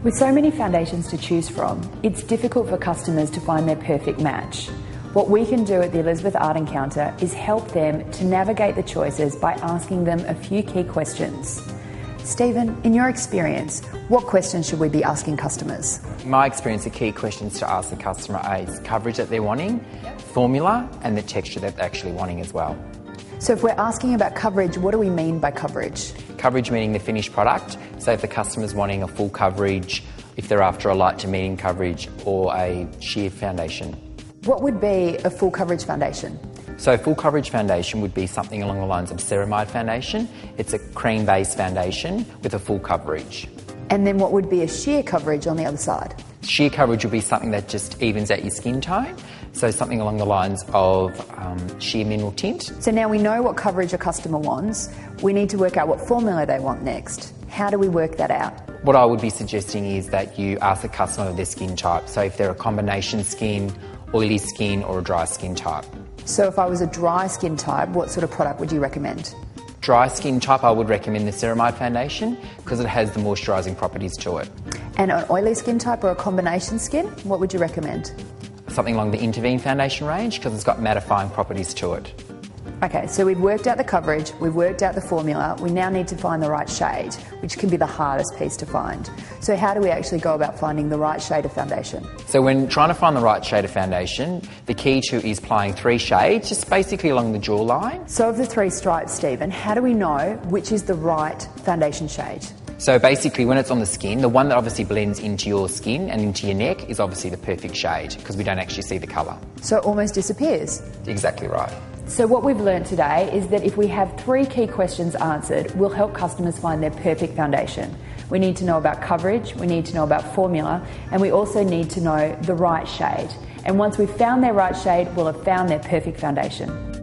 With so many foundations to choose from, it's difficult for customers to find their perfect match. What we can do at the Elizabeth Arden counter is help them to navigate the choices by asking them a few key questions. Stephen, in your experience, what questions should we be asking customers? In my experience, the key questions to ask the customer is coverage that they're wanting, formula, and the texture that they're actually wanting as well. So if we're asking about coverage, what do we mean by coverage? Coverage meaning the finished product. So if the customer's wanting a full coverage, if they're after a light to medium coverage, or a sheer foundation. What would be a full coverage foundation? So full coverage foundation would be something along the lines of ceramide foundation. It's a cream-based foundation with a full coverage. And then what would be a sheer coverage on the other side? Sheer coverage would be something that just evens out your skin tone. So something along the lines of sheer mineral tint. So now we know what coverage a customer wants. We need to work out what formula they want next. How do we work that out? What I would be suggesting is that you ask the customer their skin type. So if they're a combination skin, oily skin, or a dry skin type. So if I was a dry skin type, what sort of product would you recommend? Dry skin type, I would recommend the ceramide foundation because it has the moisturising properties to it. And an oily skin type or a combination skin, what would you recommend? Something along the Intervene foundation range because it's got mattifying properties to it. Okay, so we've worked out the coverage, we've worked out the formula, we now need to find the right shade, which can be the hardest piece to find. So how do we actually go about finding the right shade of foundation? So when trying to find the right shade of foundation, the key to is applying 3 shades, just basically along the jawline. So of the 3 stripes, Stephen, how do we know which is the right foundation shade? So basically when it's on the skin, the one that obviously blends into your skin and into your neck is obviously the perfect shade because we don't actually see the colour. So it almost disappears? Exactly right. So what we've learned today is that if we have 3 key questions answered, we'll help customers find their perfect foundation. We need to know about coverage, we need to know about formula, and we also need to know the right shade. And once we've found their right shade, we'll have found their perfect foundation.